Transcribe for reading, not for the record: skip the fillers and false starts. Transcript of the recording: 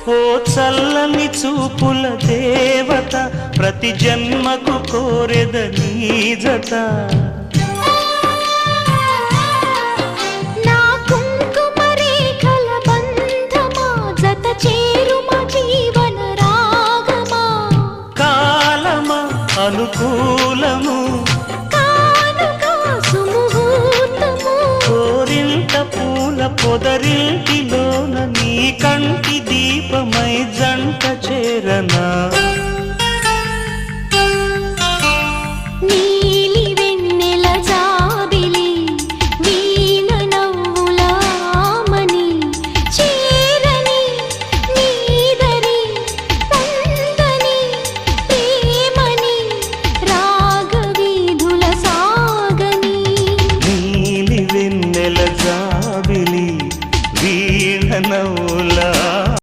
ఓ చల్లని చూపుల దేవత ప్రతి జన్మకు కోరెద నీ జత నా కుంకుమ రేఖల బంధమా జత చేరుమ జీవన రాగమా కాలమా అనుకూలము కానుక సుముహూర్తము కోరింత పూల పొదరింటిలోన నీ కంటి దీపమై జంట చేరనా